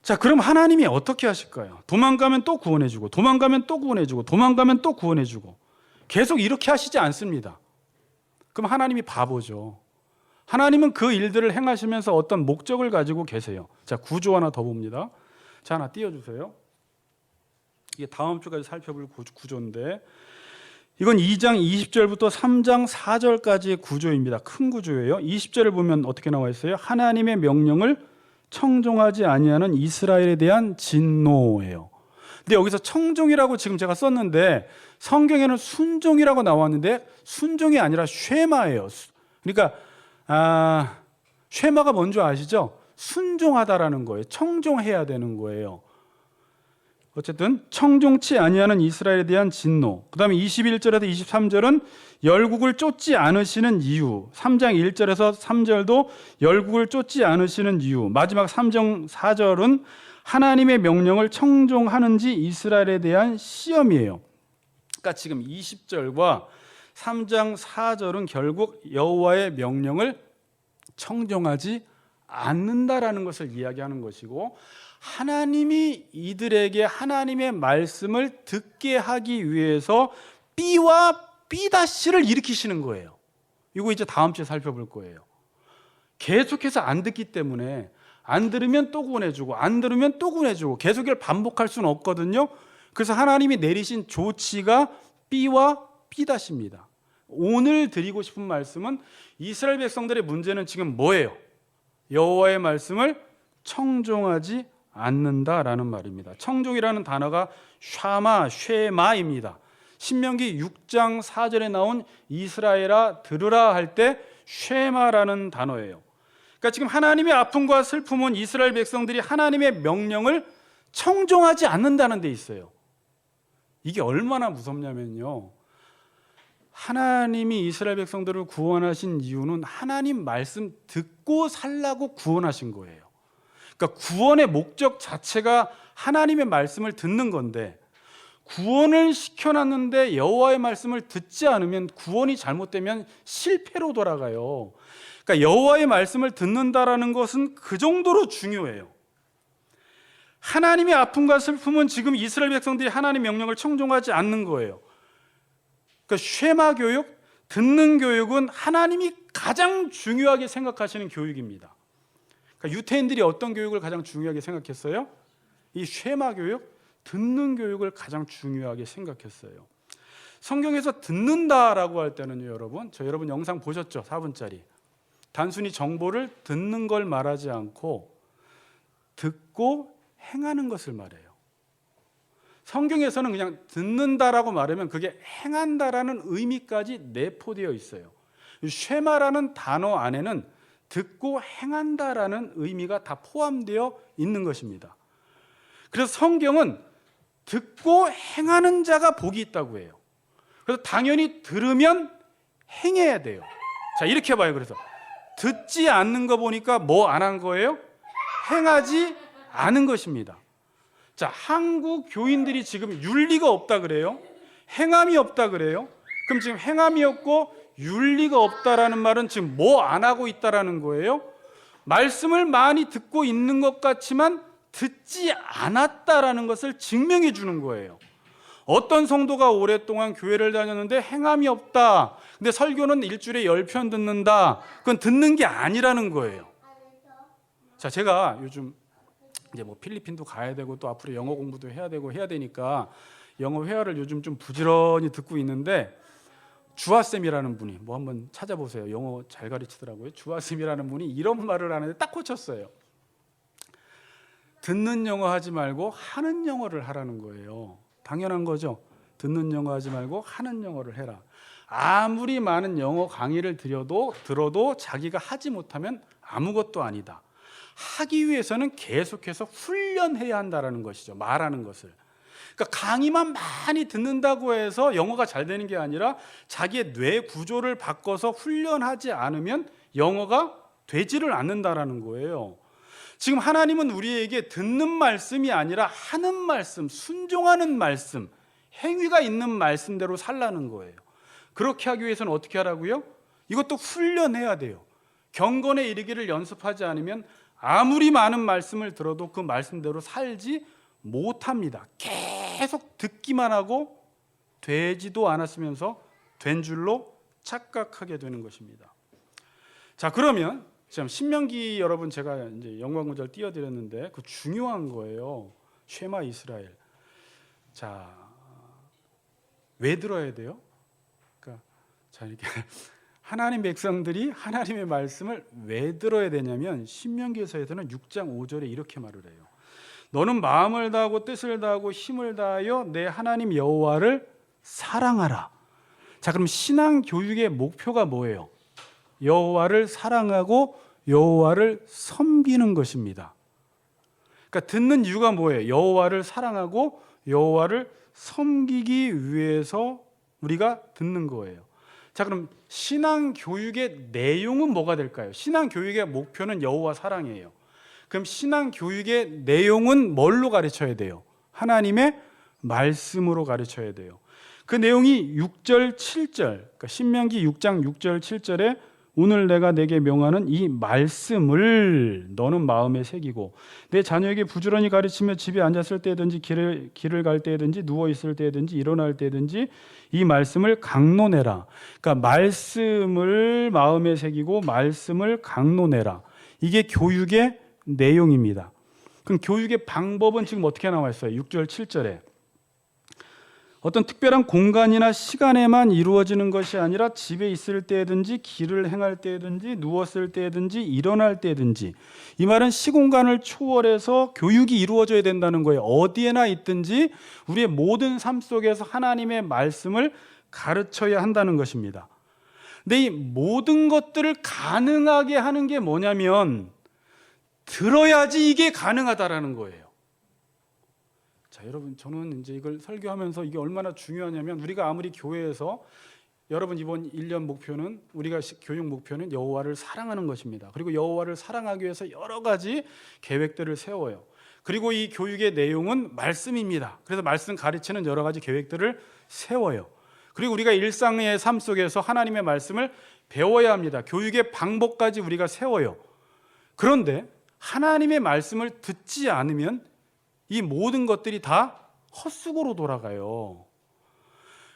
자, 그럼 하나님이 어떻게 하실까요? 도망가면 또 구원해주고, 도망가면 또 구원해주고, 도망가면 또 구원해주고, 계속 이렇게 하시지 않습니다. 그럼 하나님이 바보죠. 하나님은 그 일들을 행하시면서 어떤 목적을 가지고 계세요. 자, 구조 하나 더 봅니다. 자, 하나 띄워주세요. 이게 다음 주까지 살펴볼 구조인데, 이건 2장 20절부터 3장 4절까지의 구조입니다. 큰 구조예요. 20절을 보면 어떻게 나와 있어요? 하나님의 명령을 청종하지 아니하는 이스라엘에 대한 진노예요. 근데 여기서 청종이라고 지금 제가 썼는데 성경에는 순종이라고 나왔는데 순종이 아니라 쉐마예요. 그러니까 쉐마가 뭔지 아시죠? 순종하다라는 거예요. 청종해야 되는 거예요. 어쨌든 청종치 아니하는 이스라엘에 대한 진노. 그 다음에 21절에서 23절은 열국을 쫓지 않으시는 이유. 3장 1절에서 3절도 열국을 쫓지 않으시는 이유. 마지막 3장 4절은 하나님의 명령을 청종하는지 이스라엘에 대한 시험이에요. 그러니까 지금 20절과 3장 4절은 결국 여호와의 명령을 청종하지 않는다라는 것을 이야기하는 것이고, 하나님이 이들에게 하나님의 말씀을 듣게 하기 위해서 B와 B-를 일으키시는 거예요. 이거 이제 다음 주에 살펴볼 거예요. 계속해서 안 듣기 때문에 안 들으면 또 구원해주고 안 들으면 또 구원해주고 계속 이걸 반복할 수는 없거든요. 그래서 하나님이 내리신 조치가 B와 B-입니다. 오늘 드리고 싶은 말씀은 이스라엘 백성들의 문제는 지금 뭐예요? 여호와의 말씀을 청종하지 않는다라는 말입니다. 청종이라는 단어가 쉐마입니다. 신명기 6장 4절에 나온 이스라엘아 들으라 할 때 쉐마라는 단어예요. 그러니까 지금 하나님의 아픔과 슬픔은 이스라엘 백성들이 하나님의 명령을 청종하지 않는다는 데 있어요. 이게 얼마나 무섭냐면요, 하나님이 이스라엘 백성들을 구원하신 이유는 하나님 말씀 듣고 살라고 구원하신 거예요. 그러니까 구원의 목적 자체가 하나님의 말씀을 듣는 건데, 구원을 시켜놨는데 여호와의 말씀을 듣지 않으면 구원이 잘못되면 실패로 돌아가요. 그러니까 여호와의 말씀을 듣는다라는 것은 그 정도로 중요해요. 하나님의 아픔과 슬픔은 지금 이스라엘 백성들이 하나님의 명령을 청종하지 않는 거예요. 그러니까 쉐마 교육, 듣는 교육은 하나님이 가장 중요하게 생각하시는 교육입니다. 그러니까 유태인들이 어떤 교육을 가장 중요하게 생각했어요? 이 쉐마 교육, 듣는 교육을 가장 중요하게 생각했어요. 성경에서 듣는다라고 할 때는요, 여러분, 여러분 영상 보셨죠? 4분짜리. 단순히 정보를 듣는 걸 말하지 않고 듣고 행하는 것을 말해요. 성경에서는 그냥 듣는다라고 말하면 그게 행한다라는 의미까지 내포되어 있어요. 쉐마라는 단어 안에는 듣고 행한다라는 의미가 다 포함되어 있는 것입니다. 그래서 성경은 듣고 행하는 자가 복이 있다고 해요. 그래서 당연히 들으면 행해야 돼요. 자, 이렇게 봐요. 그래서 듣지 않는 거 보니까 뭐 안 한 거예요? 행하지 않은 것입니다. 자, 한국 교인들이 지금 윤리가 없다 그래요? 행함이 없다 그래요? 그럼 지금 행함이 없고 윤리가 없다라는 말은 지금 뭐 안 하고 있다라는 거예요? 말씀을 많이 듣고 있는 것 같지만 듣지 않았다라는 것을 증명해 주는 거예요. 어떤 성도가 오랫동안 교회를 다녔는데 행함이 없다. 근데 설교는 일주일에 10편 듣는다. 그건 듣는 게 아니라는 거예요. 자, 제가 요즘 이제 뭐 필리핀도 가야 되고 또 앞으로 영어 공부도 해야 되고 해야 되니까 영어 회화를 요즘 좀 부지런히 듣고 있는데 주아쌤이라는 분이 뭐 한번 찾아보세요. 영어 잘 가르치더라고요. 주아쌤이라는 분이 이런 말을 하는데 딱 꽂혔어요. 듣는 영어 하지 말고 하는 영어를 하라는 거예요. 당연한 거죠. 듣는 영어 하지 말고 하는 영어를 해라. 아무리 많은 영어 강의를 들어도 자기가 하지 못하면 아무것도 아니다. 하기 위해서는 계속해서 훈련해야 한다는 것이죠. 말하는 것을. 그러니까 강의만 많이 듣는다고 해서 영어가 잘 되는 게 아니라 자기의 뇌 구조를 바꿔서 훈련하지 않으면 영어가 되지를 않는다라는 거예요. 지금 하나님은 우리에게 듣는 말씀이 아니라 하는 말씀, 순종하는 말씀, 행위가 있는 말씀대로 살라는 거예요. 그렇게 하기 위해서는 어떻게 하라고요? 이것도 훈련해야 돼요. 경건에 이르기를 연습하지 않으면 아무리 많은 말씀을 들어도 그 말씀대로 살지 못합니다. 계속 듣기만 하고 되지도 않았으면서 된 줄로 착각하게 되는 것입니다. 자, 그러면 지금 신명기 여러분 제가 이제 영광 구절 띄워드렸는데 그 중요한 거예요. 쉐마 이스라엘. 자, 왜 들어야 돼요? 그러니까 자, 이렇게 하나님 백성들이 하나님의 말씀을 왜 들어야 되냐면 신명기에서는 6장 5절에 이렇게 말을 해요. 너는 마음을 다하고 뜻을 다하고 힘을 다하여 내 하나님 여호와를 사랑하라. 자, 그럼 신앙 교육의 목표가 뭐예요? 여호와를 사랑하고 여호와를 섬기는 것입니다. 그러니까 듣는 이유가 뭐예요? 여호와를 사랑하고 여호와를 섬기기 위해서 우리가 듣는 거예요. 자, 그럼 신앙 교육의 내용은 뭐가 될까요? 신앙 교육의 목표는 여호와 사랑이에요. 그럼 신앙 교육의 내용은 뭘로 가르쳐야 돼요? 하나님의 말씀으로 가르쳐야 돼요. 그 내용이 6절, 7절, 그러니까 신명기 6장 6절, 7절에 오늘 내가 내게 명하는 이 말씀을 너는 마음에 새기고 내 자녀에게 부지런히 가르치며 집에 앉았을 때든지 길을 갈 때든지 누워 있을 때든지 일어날 때든지 이 말씀을 강론해라. 그러니까 말씀을 마음에 새기고 말씀을 강론해라. 이게 교육의 내용입니다. 그럼 교육의 방법은 지금 어떻게 나와 있어요? 6절, 7절에 어떤 특별한 공간이나 시간에만 이루어지는 것이 아니라 집에 있을 때든지 길을 행할 때든지 누웠을 때든지 일어날 때든지 이 말은 시공간을 초월해서 교육이 이루어져야 된다는 거예요. 어디에나 있든지 우리의 모든 삶 속에서 하나님의 말씀을 가르쳐야 한다는 것입니다. 근데 이 모든 것들을 가능하게 하는 게 뭐냐면 들어야지 이게 가능하다라는 거예요. 자, 여러분, 저는 이제 이걸 설교하면서 이게 얼마나 중요하냐면 우리가 아무리 교회에서 여러분 이번 1년 목표는 우리가 교육 목표는 여호와를 사랑하는 것입니다. 그리고 여호와를 사랑하기 위해서 여러 가지 계획들을 세워요. 그리고 이 교육의 내용은 말씀입니다. 그래서 말씀 가르치는 여러 가지 계획들을 세워요. 그리고 우리가 일상의 삶 속에서 하나님의 말씀을 배워야 합니다. 교육의 방법까지 우리가 세워요. 그런데 하나님의 말씀을 듣지 않으면 이 모든 것들이 다 헛수고로 돌아가요.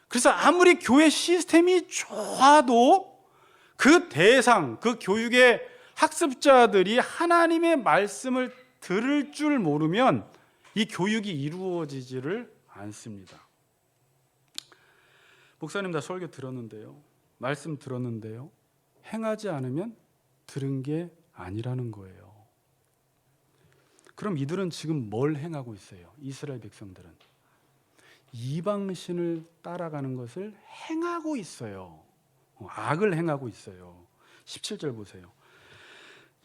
그래서 아무리 교회 시스템이 좋아도 그 대상, 그 교육의 학습자들이 하나님의 말씀을 들을 줄 모르면 이 교육이 이루어지지를 않습니다. 목사님 다 설교 들었는데요. 말씀 들었는데요. 행하지 않으면 들은 게 아니라는 거예요. 그럼 이들은 지금 뭘 행하고 있어요? 이스라엘 백성들은 이방신을 따라가는 것을 행하고 있어요. 악을 행하고 있어요. 17절 보세요.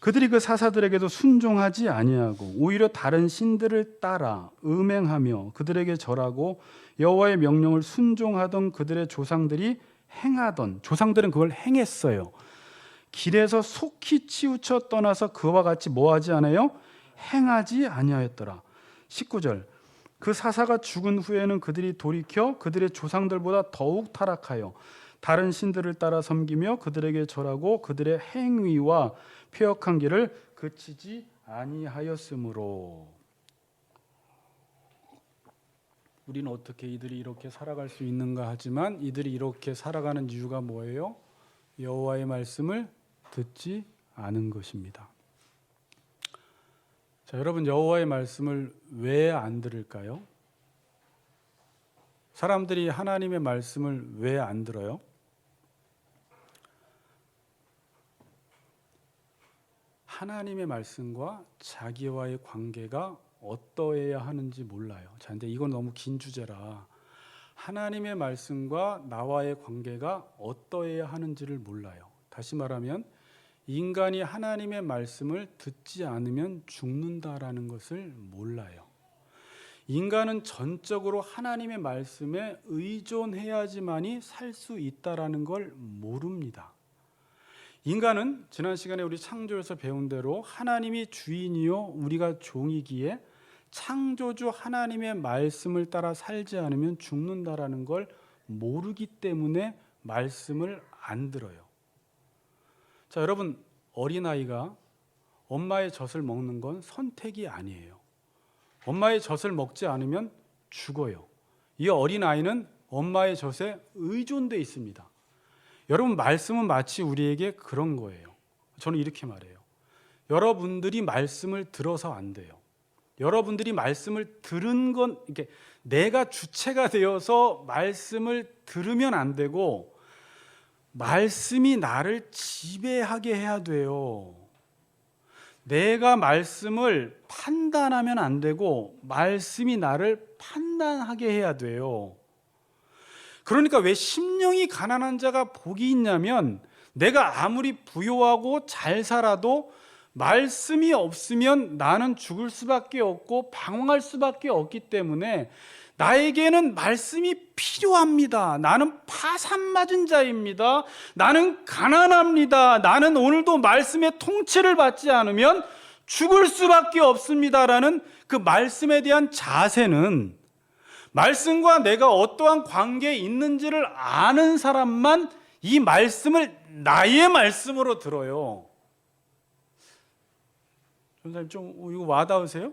그들이 그 사사들에게도 순종하지 아니하고 오히려 다른 신들을 따라 음행하며 그들에게 절하고 여호와의 명령을 순종하던 그들의 조상들이 행하던, 조상들은 그걸 행했어요. 길에서 속히 치우쳐 떠나서 그와 같이 뭐하지 않아요? 행하지 아니하였더라. 19절 그 사사가 죽은 후에는 그들이 돌이켜 그들의 조상들보다 더욱 타락하여 다른 신들을 따라 섬기며 그들에게 절하고 그들의 행위와 패역한 길을 그치지 아니하였으므로. 우리는 어떻게 이들이 이렇게 살아갈 수 있는가 하지만 이들이 이렇게 살아가는 이유가 뭐예요? 여호와의 말씀을 듣지 않은 것입니다. 자, 여러분, 여호와의 말씀을 왜 안 들을까요? 사람들이 하나님의 말씀을 왜 안 들어요? 하나님의 말씀과 자기와의 관계가 어떠해야 하는지 몰라요. 자, 근데 이건 너무 긴 주제라 하나님의 말씀과 나와의 관계가 어떠해야 하는지를 몰라요. 다시 말하면 인간이 하나님의 말씀을 듣지 않으면 죽는다라는 것을 몰라요. 인간은 전적으로 하나님의 말씀에 의존해야지만이 살 수 있다라는 걸 모릅니다. 인간은 지난 시간에 우리 창조에서 배운 대로 하나님이 주인이요 우리가 종이기에 창조주 하나님의 말씀을 따라 살지 않으면 죽는다라는 걸 모르기 때문에 말씀을 안 들어요. 자, 여러분, 어린아이가 엄마의 젖을 먹는 건 선택이 아니에요. 엄마의 젖을 먹지 않으면 죽어요. 이 어린아이는 엄마의 젖에 의존돼 있습니다. 여러분, 말씀은 마치 우리에게 그런 거예요. 저는 이렇게 말해요. 여러분들이 말씀을 들어서 안 돼요. 여러분들이 말씀을 들은 건 이렇게 내가 주체가 되어서 말씀을 들으면 안 되고 말씀이 나를 지배하게 해야 돼요. 내가 말씀을 판단하면 안 되고 말씀이 나를 판단하게 해야 돼요. 그러니까 왜 심령이 가난한 자가 복이 있냐면 내가 아무리 부유하고 잘 살아도 말씀이 없으면 나는 죽을 수밖에 없고 방황할 수밖에 없기 때문에 나에게는 말씀이 필요합니다. 나는 파산 맞은 자입니다. 나는 가난합니다. 나는 오늘도 말씀의 통치를 받지 않으면 죽을 수밖에 없습니다라는 그 말씀에 대한 자세는 말씀과 내가 어떠한 관계에 있는지를 아는 사람만 이 말씀을 나의 말씀으로 들어요. 전사님 좀 이거 와닿으세요?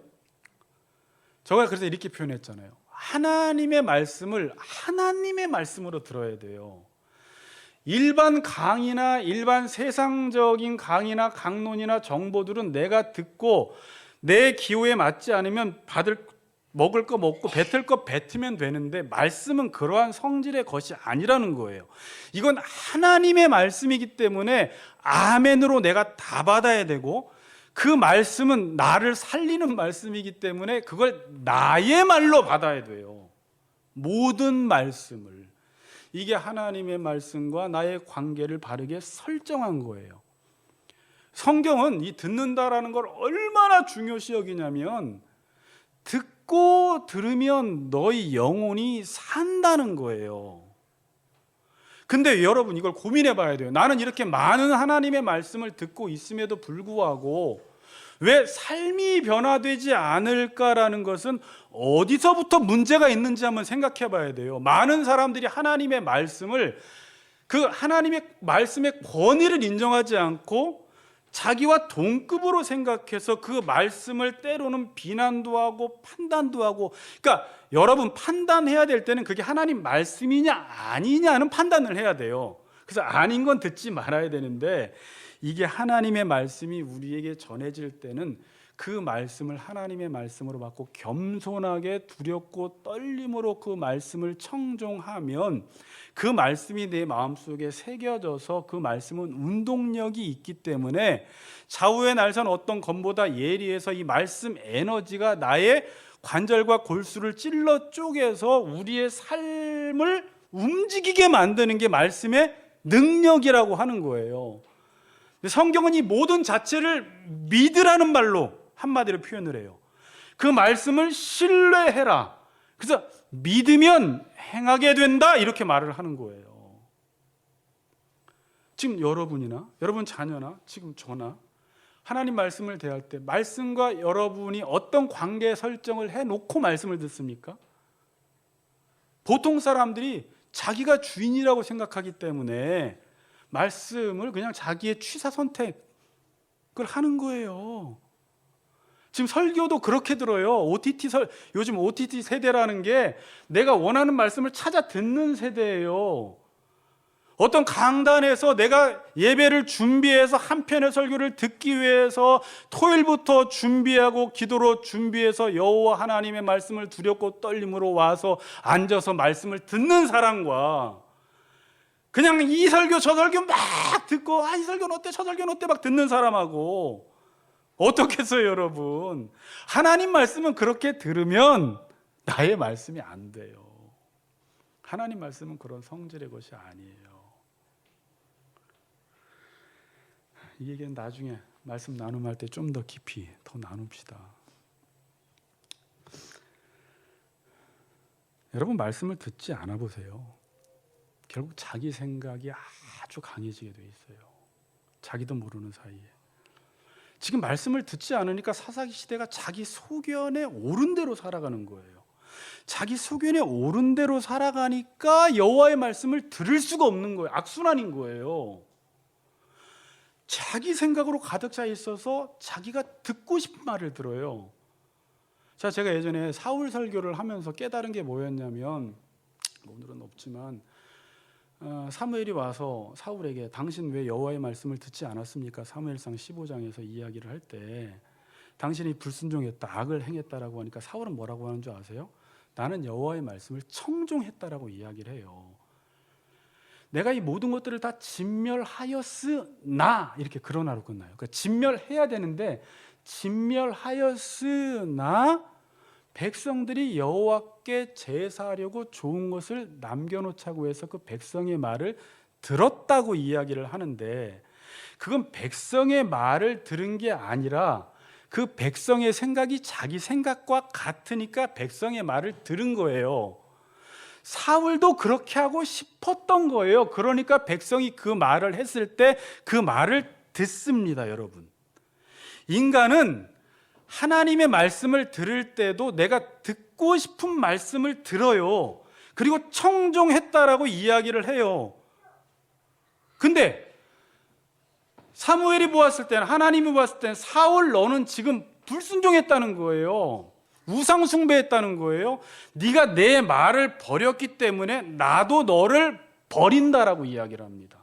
제가 그래서 이렇게 표현했잖아요. 하나님의 말씀을 하나님의 말씀으로 들어야 돼요. 일반 강의나 일반 세상적인 강의나 강론이나 정보들은 내가 듣고 내 기호에 맞지 않으면 먹을 거 먹고 뱉을 거 뱉으면 되는데 말씀은 그러한 성질의 것이 아니라는 거예요. 이건 하나님의 말씀이기 때문에 아멘으로 내가 다 받아야 되고 그 말씀은 나를 살리는 말씀이기 때문에 그걸 나의 말로 받아야 돼요. 모든 말씀을. 이게 하나님의 말씀과 나의 관계를 바르게 설정한 거예요. 성경은 이 듣는다라는 걸 얼마나 중요시 여기냐면 듣고 들으면 너희 영혼이 산다는 거예요. 근데 여러분 이걸 고민해 봐야 돼요. 나는 이렇게 많은 하나님의 말씀을 듣고 있음에도 불구하고 왜 삶이 변화되지 않을까라는 것은 어디서부터 문제가 있는지 한번 생각해 봐야 돼요. 많은 사람들이 하나님의 말씀을 그 하나님의 말씀의 권위를 인정하지 않고 자기와 동급으로 생각해서 그 말씀을 때로는 비난도 하고 판단도 하고, 그러니까 여러분 판단해야 될 때는 그게 하나님 말씀이냐 아니냐는 판단을 해야 돼요. 그래서 아닌 건 듣지 말아야 되는데 이게 하나님의 말씀이 우리에게 전해질 때는 그 말씀을 하나님의 말씀으로 받고 겸손하게 두렵고 떨림으로 그 말씀을 청종하면 그 말씀이 내 마음속에 새겨져서 그 말씀은 운동력이 있기 때문에 좌우의 날선 어떤 검보다 예리해서 이 말씀 에너지가 나의 관절과 골수를 찔러 쪼개서 우리의 삶을 움직이게 만드는 게 말씀의 능력이라고 하는 거예요. 근데 성경은 이 모든 자체를 믿으라는 말로 한마디로 표현을 해요. 그 말씀을 신뢰해라. 그래서 믿으면 행하게 된다 이렇게 말을 하는 거예요. 지금 여러분이나 여러분 자녀나 지금 저나 하나님 말씀을 대할 때 말씀과 여러분이 어떤 관계 설정을 해놓고 말씀을 듣습니까? 보통 사람들이 자기가 주인이라고 생각하기 때문에 말씀을 그냥 자기의 취사 선택을 하는 거예요. 지금 설교도 그렇게 들어요. 요즘 OTT 세대라는 게 내가 원하는 말씀을 찾아 듣는 세대예요. 어떤 강단에서 내가 예배를 준비해서 한 편의 설교를 듣기 위해서 토요일부터 준비하고 기도로 준비해서 여호와 하나님의 말씀을 두렵고 떨림으로 와서 앉아서 말씀을 듣는 사람과 그냥 이 설교 저 설교 막 듣고 이 설교는 어때 저 설교는 어때 막 듣는 사람하고 어떻겠어요, 여러분? 하나님 말씀은 그렇게 들으면 나의 말씀이 안 돼요. 하나님 말씀은 그런 성질의 것이 아니에요. 이 얘기는 나중에 말씀 나눔할 때 좀 더 깊이 더 나눕시다. 여러분 말씀을 듣지 않아 보세요. 결국 자기 생각이 아주 강해지게 돼 있어요. 자기도 모르는 사이에. 지금 말씀을 듣지 않으니까 사사기 시대가 자기 소견에 옳은 대로 살아가는 거예요. 자기 소견에 옳은 대로 살아가니까 여호와의 말씀을 들을 수가 없는 거예요. 악순환인 거예요. 자기 생각으로 가득 차 있어서 자기가 듣고 싶은 말을 들어요. 자, 제가 예전에 사울 설교를 하면서 깨달은 게 뭐였냐면, 오늘은 없지만 사무엘이 와서 사울에게 당신 왜 여호와의 말씀을 듣지 않았습니까? 사무엘상 15장에서 이야기를 할 때 당신이 불순종했다, 악을 행했다라고 하니까 사울은 뭐라고 하는 줄 아세요? 나는 여호와의 말씀을 청종했다라고 이야기를 해요. 내가 이 모든 것들을 다 진멸하였으나 이렇게 그러나로 끝나요. 그러니까 진멸해야 되는데 진멸하였으나 백성들이 여호와께 제사하려고 좋은 것을 남겨놓자고 해서 그 백성의 말을 들었다고 이야기를 하는데 그건 백성의 말을 들은 게 아니라 그 백성의 생각이 자기 생각과 같으니까 백성의 말을 들은 거예요. 사울도 그렇게 하고 싶었던 거예요. 그러니까 백성이 그 말을 했을 때 그 말을 듣습니다, 여러분. 인간은 하나님의 말씀을 들을 때도 내가 듣고 싶은 말씀을 들어요. 그리고 청종했다라고 이야기를 해요. 근데 사무엘이 보았을 때는, 하나님이 보았을 때는 사울 너는 지금 불순종했다는 거예요. 우상 숭배했다는 거예요. 네가 내 말을 버렸기 때문에 나도 너를 버린다라고 이야기를 합니다.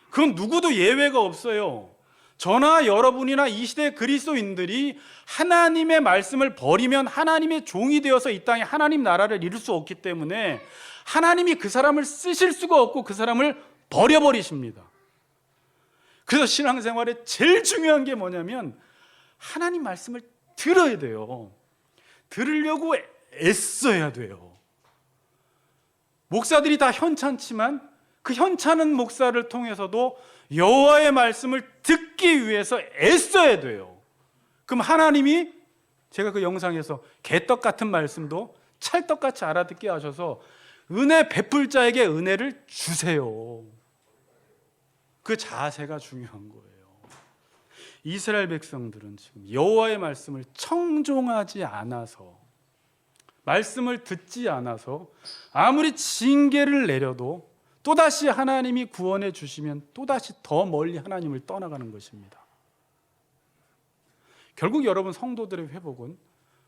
그건 누구도 예외가 없어요. 저나 여러분이나 이 시대 그리스도인들이 하나님의 말씀을 버리면 하나님의 종이 되어서 이 땅에 하나님 나라를 이룰 수 없기 때문에 하나님이 그 사람을 쓰실 수가 없고 그 사람을 버려버리십니다. 그래서 신앙생활에 제일 중요한 게 뭐냐면 하나님 말씀을 들어야 돼요. 들으려고 애써야 돼요. 목사들이 다 현찬지만 그 현찬은 목사를 통해서도 여호와의 말씀을 듣기 위해서 애써야 돼요. 그럼 하나님이 제가 그 영상에서 개떡 같은 말씀도 찰떡같이 알아듣게 하셔서 은혜 베풀 자에게 은혜를 주세요. 그 자세가 중요한 거예요. 이스라엘 백성들은 지금 여호와의 말씀을 청종하지 않아서, 말씀을 듣지 않아서 아무리 징계를 내려도 또다시 하나님이 구원해 주시면 또다시 더 멀리 하나님을 떠나가는 것입니다. 결국 여러분 성도들의 회복은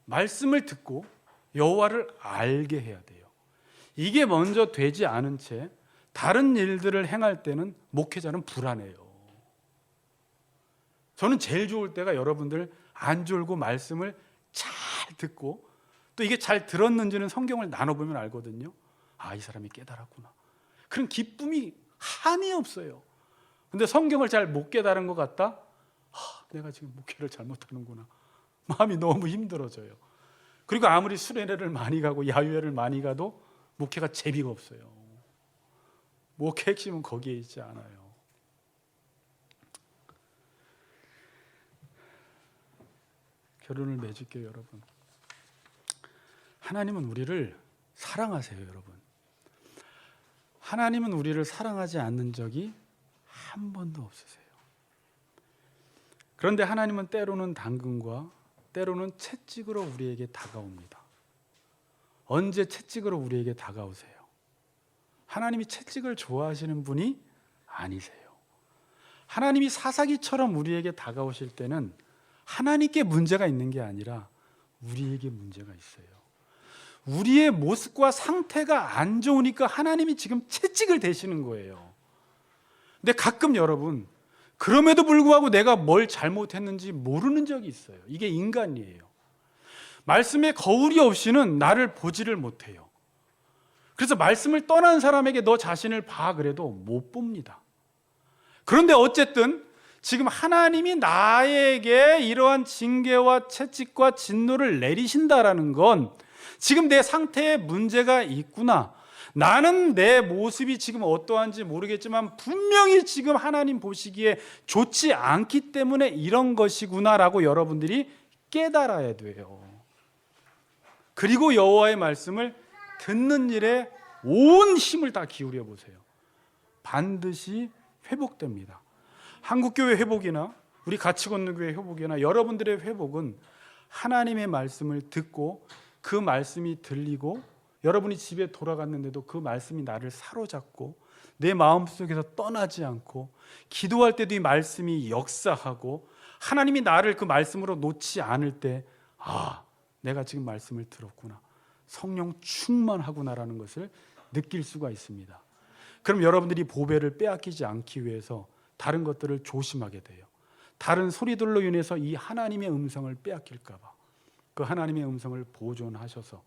말씀을 듣고 여호와를 알게 해야 돼요. 이게 먼저 되지 않은 채 다른 일들을 행할 때는 목회자는 불안해요. 저는 제일 좋을 때가 여러분들 안 졸고 말씀을 잘 듣고 또 이게 잘 들었는지는 성경을 나눠보면 알거든요. 아, 이 사람이 깨달았구나. 그런 기쁨이 한이 없어요. 근데 성경을 잘 못 깨달은 것 같다? 내가 지금 목회를 잘못하는구나. 마음이 너무 힘들어져요. 그리고 아무리 수련회를 많이 가고 야유회를 많이 가도 목회가 재미가 없어요. 목회 핵심은 거기에 있지 않아요. 결론을 맺을게요, 여러분. 하나님은 우리를 사랑하세요, 여러분. 하나님은 우리를 사랑하지 않는 적이 한 번도 없으세요. 그런데 하나님은 때로는 당근과 때로는 채찍으로 우리에게 다가옵니다. 언제 채찍으로 우리에게 다가오세요? 하나님이 채찍을 좋아하시는 분이 아니세요. 하나님이 사사기처럼 우리에게 다가오실 때는 하나님께 문제가 있는 게 아니라 우리에게 문제가 있어요. 우리의 모습과 상태가 안 좋으니까 하나님이 지금 채찍을 대시는 거예요. 근데 가끔 여러분, 그럼에도 불구하고 내가 뭘 잘못했는지 모르는 적이 있어요. 이게 인간이에요. 말씀에 거울이 없이는 나를 보지를 못해요. 그래서 말씀을 떠난 사람에게 너 자신을 봐 그래도 못 봅니다. 그런데 어쨌든 지금 하나님이 나에게 이러한 징계와 채찍과 진노를 내리신다라는 건 지금 내 상태에 문제가 있구나. 나는 내 모습이 지금 어떠한지 모르겠지만 분명히 지금 하나님 보시기에 좋지 않기 때문에 이런 것이구나라고 여러분들이 깨달아야 돼요. 그리고 여호와의 말씀을 듣는 일에 온 힘을 다 기울여 보세요. 반드시 회복됩니다. 한국교회 회복이나 우리 같이 걷는 교회 회복이나 여러분들의 회복은 하나님의 말씀을 듣고 그 말씀이 들리고 여러분이 집에 돌아갔는데도 그 말씀이 나를 사로잡고 내 마음속에서 떠나지 않고 기도할 때도 이 말씀이 역사하고 하나님이 나를 그 말씀으로 놓지 않을 때 내가 지금 말씀을 들었구나. 성령 충만하구나라는 것을 느낄 수가 있습니다. 그럼 여러분들이 보배를 빼앗기지 않기 위해서 다른 것들을 조심하게 돼요. 다른 소리들로 인해서 이 하나님의 음성을 빼앗길까 봐 그 하나님의 음성을 보존하셔서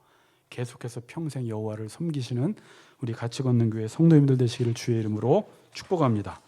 계속해서 평생 여호와를 섬기시는 우리 같이 걷는 교회 성도님들 되시기를 주의 이름으로 축복합니다.